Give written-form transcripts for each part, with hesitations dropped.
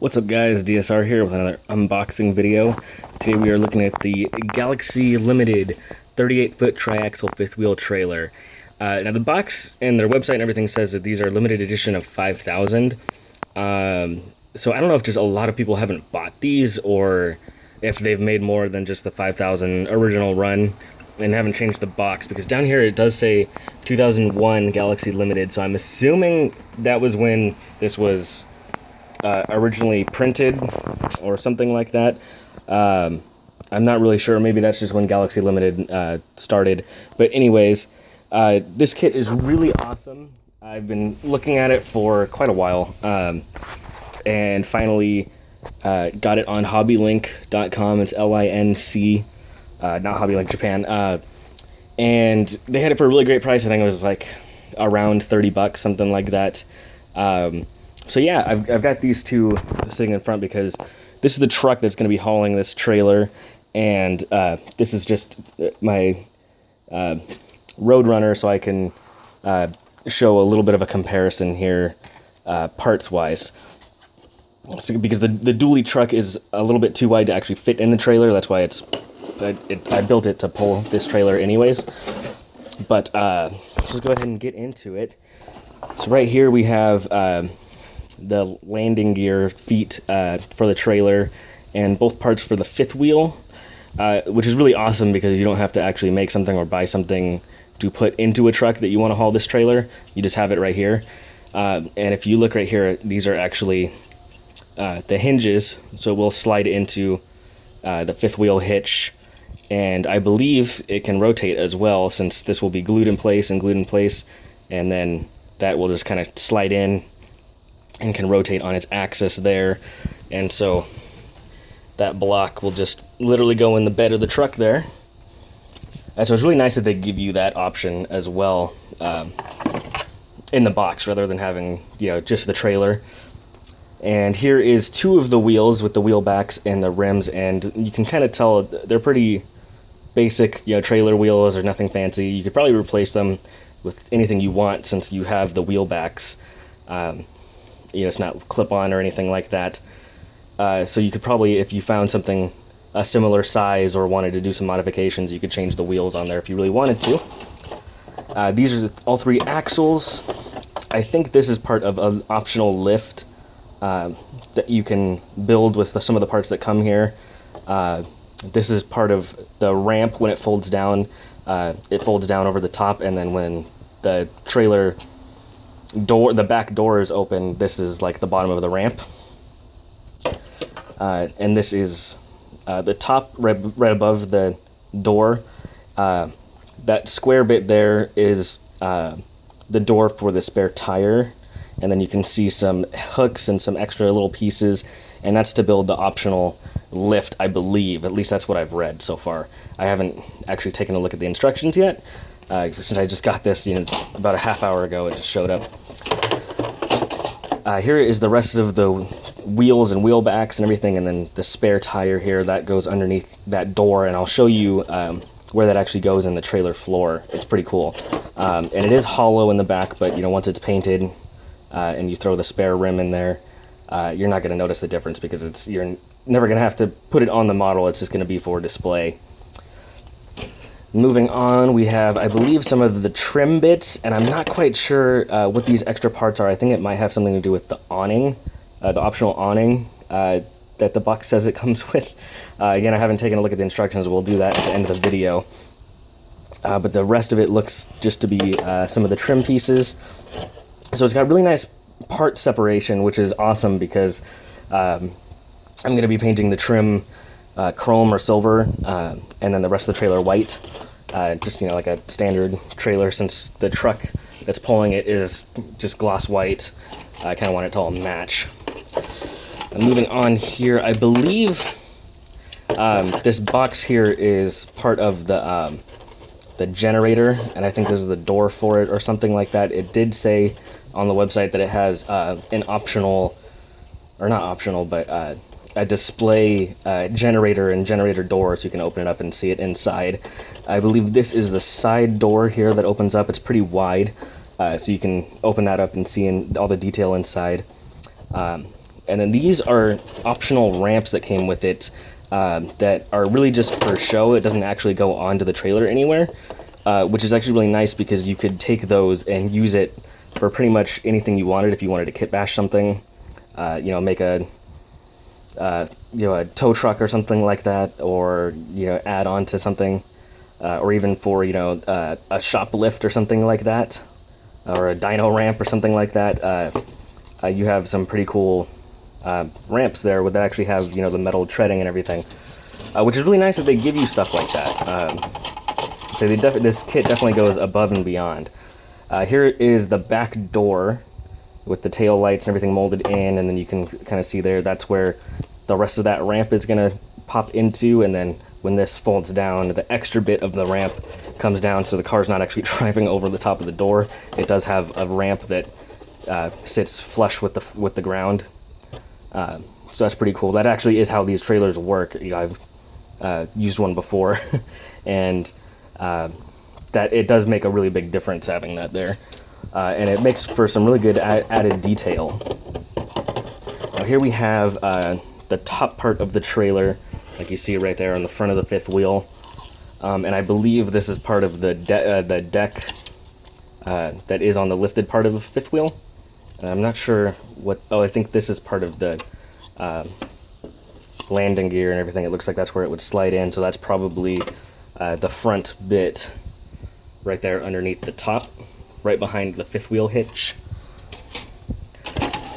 What's up guys, DSR here with another unboxing video. Today we are looking at the Galaxie Limited 38-foot triaxle fifth wheel trailer. Now the box and their website and everything says that these are limited edition of 5,000. So I don't know if just a lot of people haven't bought these or if they've made more than just the 5,000 original run and haven't changed the box, because down here it does say 2001 Galaxie Limited, so I'm assuming that was when this was originally printed or something like that. I'm not really sure. Maybe that's just when Galaxie Limited started. But anyways, this kit is really awesome. I've been looking at it for quite a while, and finally got it on hobbylink.com. It's Linc, not Hobbylink Japan. And they had it for a really great price. I think it was like around 30 bucks, something like that. So yeah, I've got these two sitting in front because this is the truck that's going to be hauling this trailer, and this is just my Roadrunner, so I can show a little bit of a comparison here, parts-wise. So, because the dually truck is a little bit too wide to actually fit in the trailer, that's why I built it to pull this trailer anyways. But let's just go ahead and get into it. So right here we have the landing gear feet for the trailer, and both parts for the fifth wheel, which is really awesome because you don't have to actually make something or buy something to put into a truck that you want to haul this trailer. You just have it right here. And if you look right here, these are actually the hinges, so we'll slide into the fifth wheel hitch, and I believe it can rotate as well, since this will be glued in place, and then that will just kind of slide in and can rotate on its axis there. And so that block will just literally go in the bed of the truck there. And so it's really nice that they give you that option as well in the box, rather than having, just the trailer. And here is two of the wheels with the wheel backs and the rims, and you can kind of tell they're pretty basic, trailer wheels. They're nothing fancy. You could probably replace them with anything you want, since you have the wheel backs. It's not clip-on or anything like that. So you could probably, if you found something a similar size or wanted to do some modifications, you could change the wheels on there if you really wanted to. These are all three axles. I think this is part of an optional lift that you can build with some of the parts that come here. This is part of the ramp. When it folds down over the top, and then when the trailer door, the back door is open, this is like the bottom of the ramp. And this is the top right above the door. That square bit there is the door for the spare tire, and then you can see some hooks and some extra little pieces, and that's to build the optional lift, I believe. At least that's what I've read so far. I haven't actually taken a look at the instructions yet, since I just got this about a half hour ago. It just showed up. Here is the rest of the wheels and wheel backs and everything, and then the spare tire here that goes underneath that door, and I'll show you where that actually goes in the trailer floor. It's pretty cool. And it is hollow in the back, but once it's painted and you throw the spare rim in there, you're not going to notice the difference, because you're never going to have to put it on the model. It's just going to be for display. Moving on, we have, I believe, some of the trim bits, and I'm not quite sure what these extra parts are. I think it might have something to do with the awning, the optional awning that the box says it comes with. Again, I haven't taken a look at the instructions. We'll do that at the end of the video. But the rest of it looks just to be some of the trim pieces. So it's got really nice part separation, which is awesome, because I'm going to be painting the trim chrome or silver, and then the rest of the trailer white, just like a standard trailer, since the truck that's pulling it is just gloss white. I kind of want it to all match. And moving on here, I believe this box here is part of the generator, and I think this is the door for it or something like that. It did say on the website that it has an optional, or not optional, but a display generator and generator door, so you can open it up and see it inside. I believe this is the side door here that opens up. It's pretty wide, so you can open that up and see all the detail inside. And then these are optional ramps that came with it that are really just for show. It doesn't actually go onto the trailer anywhere, which is actually really nice because you could take those and use it for pretty much anything you wanted. If you wanted to kit bash something, make a a tow truck or something like that, or add on to something, or even for a shoplift or something like that, or a dyno ramp or something like that. You have some pretty cool ramps there that actually have the metal treading and everything, which is really nice that they give you stuff like that. So this kit definitely goes above and beyond. Here is the back door with the tail lights and everything molded in, and then you can kind of see there, that's where the rest of that ramp is going to pop into. And then when this folds down, the extra bit of the ramp comes down, so the car's not actually driving over the top of the door. It does have a ramp that sits flush with the ground. So that's pretty cool. That actually is how these trailers work. I've used one before, and that it does make a really big difference having that there. And it makes for some really good added detail. Now here we have the top part of the trailer, like you see right there on the front of the fifth wheel. And I believe this is part of the deck that is on the lifted part of the fifth wheel. And I'm not sure I think this is part of the landing gear and everything. It looks like that's where it would slide in, so that's probably the front bit right there underneath the top, right behind the fifth wheel hitch.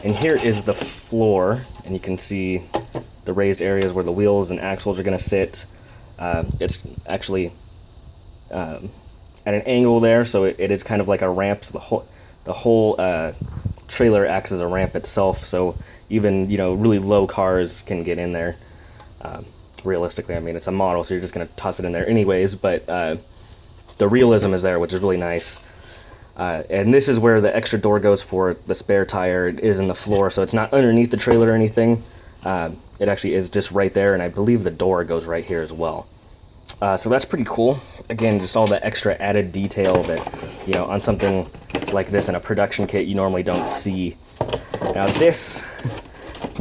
And here is the floor, and you can see the raised areas where the wheels and axles are going to sit. It's actually at an angle there, so it is kind of like a ramp. So the whole trailer acts as a ramp itself, so even really low cars can get in there. Realistically, I mean, it's a model, so you're just going to toss it in there anyways, but the realism is there, which is really nice. And this is where the extra door goes for the spare tire. It is in the floor, so it's not underneath the trailer or anything. It actually is just right there, and I believe the door goes right here as well. So that's pretty cool. Again, just all the extra added detail that, on something like this in a production kit you normally don't see. Now this,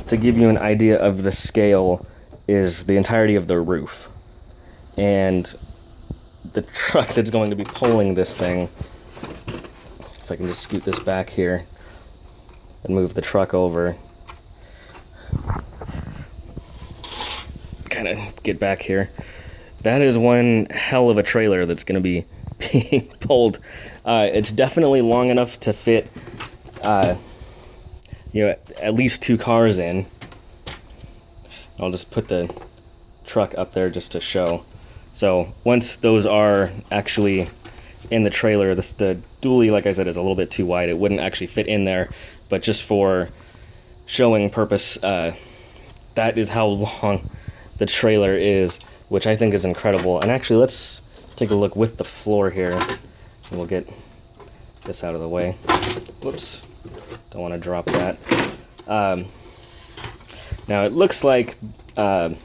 to give you an idea of the scale, is the entirety of the roof. And the truck that's going to be pulling this thing, if I can just scoot this back here and move the truck over, kind of get back here. That is one hell of a trailer that's going to be being pulled. It's definitely long enough to fit, at least 2 cars in. I'll just put the truck up there just to show. So once those are actually in the trailer, the dually, like I said, is a little bit too wide. It wouldn't actually fit in there, but just for showing purpose, that is how long the trailer is, which I think is incredible. And actually, let's take a look with the floor here, and we'll get this out of the way. Whoops, don't want to drop that. Now it looks like it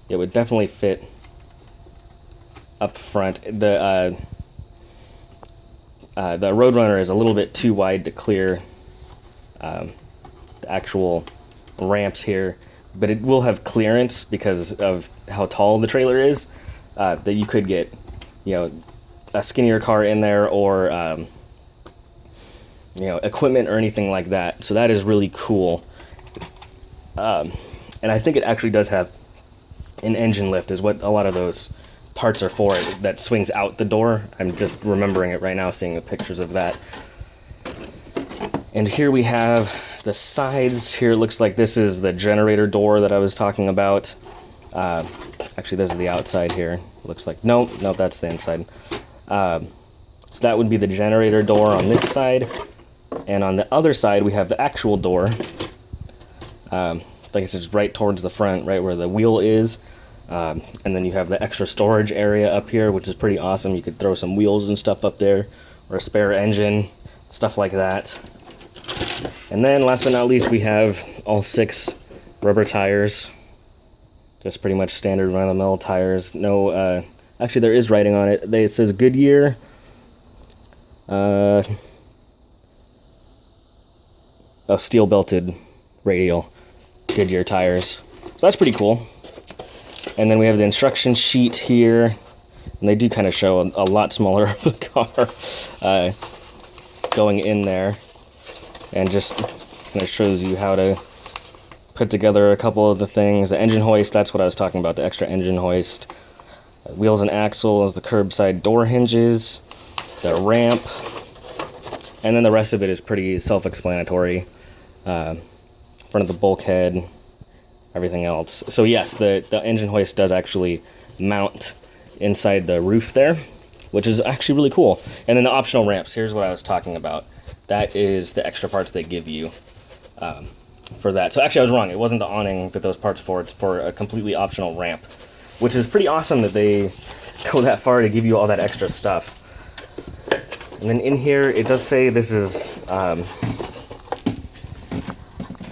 would definitely fit up front. The Roadrunner is a little bit too wide to clear the actual ramps here, but it will have clearance because of how tall the trailer is, that you could get a skinnier car in there, or equipment or anything like that. So that is really cool. And I think it actually does have an engine lift, is what a lot of those parts are for, that swings out the door. I'm just remembering it right now, seeing the pictures of that. And here we have the sides. Here it looks like this is the generator door that I was talking about. Actually, this is the outside here. It looks like, nope, that's the inside. So that would be the generator door on this side. And on the other side, we have the actual door. Like I said, it's right towards the front, right where the wheel is. And then you have the extra storage area up here, which is pretty awesome. You could throw some wheels and stuff up there, or a spare engine, stuff like that. And then last but not least, we have all 6 rubber tires. Just pretty much standard run-of-the-mill tires. No, actually there is writing on it. It says Goodyear. steel belted radial Goodyear tires. So that's pretty cool. And then we have the instruction sheet here, and they do kind of show a lot smaller of the car going in there, and just kind of shows you how to put together a couple of the things. The engine hoist, that's what I was talking about, the extra engine hoist. Wheels and axles, the curbside door hinges, the ramp, and then the rest of it is pretty self-explanatory. Front of the bulkhead, everything else. So yes, the engine hoist does actually mount inside the roof there, which is actually really cool. And then the optional ramps, here's what I was talking about. That is the extra parts they give you for that. So actually I was wrong, it wasn't the awning that those parts for, it's for a completely optional ramp, which is pretty awesome that they go that far to give you all that extra stuff. And then in here, it does say this is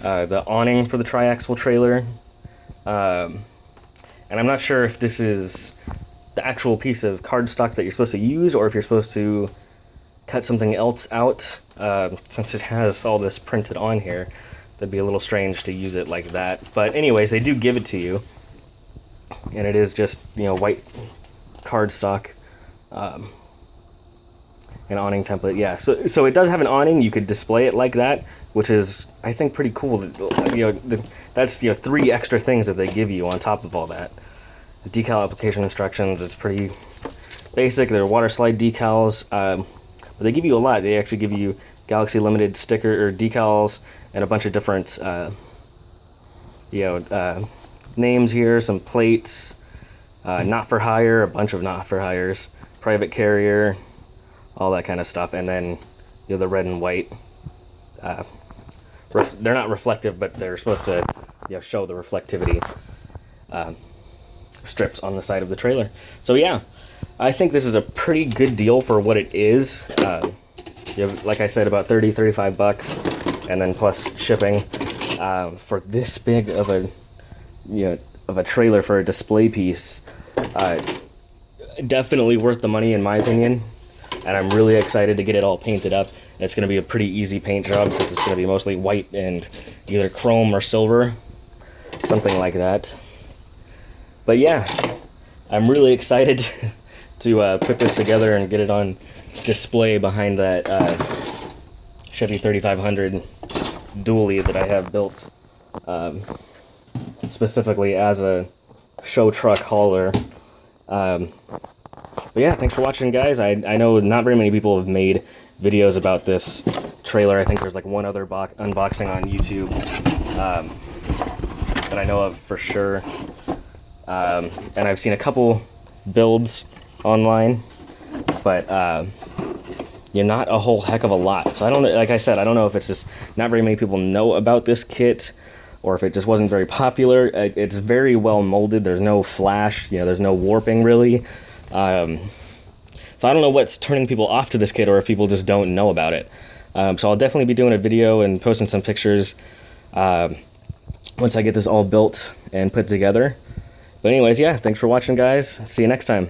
the awning for the triaxle trailer. And I'm not sure if this is the actual piece of cardstock that you're supposed to use, or if you're supposed to cut something else out. Since it has all this printed on here, that'd be a little strange to use it like that. But anyways, they do give it to you. And it is just, you know, white cardstock. An awning template, yeah. So it does have an awning. You could display it like that, which is, I think, pretty cool. You know, that's, you know, 3 extra things that they give you on top of all that. The decal application instructions, it's pretty basic. They're water slide decals, but they give you a lot. They actually give you Galaxie Limited sticker or decals and a bunch of different, names here, some plates, not for hire, a bunch of not for hires, private carrier, all that kind of stuff. And then, you know, the red and white, they're not reflective, but they're supposed to, you know, show the reflectivity strips on the side of the trailer. So yeah, I think this is a pretty good deal for what it is. You have, like I said, about 35 bucks, and then plus shipping for this big of a, you know, of a trailer for a display piece. Definitely worth the money in my opinion. And I'm really excited to get it all painted up. It's going to be a pretty easy paint job since it's going to be mostly white and either chrome or silver, something like that. But yeah, I'm really excited to put this together and get it on display behind that Chevy 3500 dually that I have built specifically as a show truck hauler. But yeah, thanks for watching, guys. I know not very many people have made videos about this trailer. I think there's like one other unboxing on YouTube that I know of for sure. And I've seen a couple builds online, but you're not a whole heck of a lot. So I don't, like I said, I don't know if it's just not very many people know about this kit, or if it just wasn't very popular. It's very well molded. There's no flash, you know, there's no warping really. So I don't know what's turning people off to this kit, or if people just don't know about it. So I'll definitely be doing a video and posting some pictures once I get this all built and put together. But anyways, yeah, thanks for watching, guys. See you next time.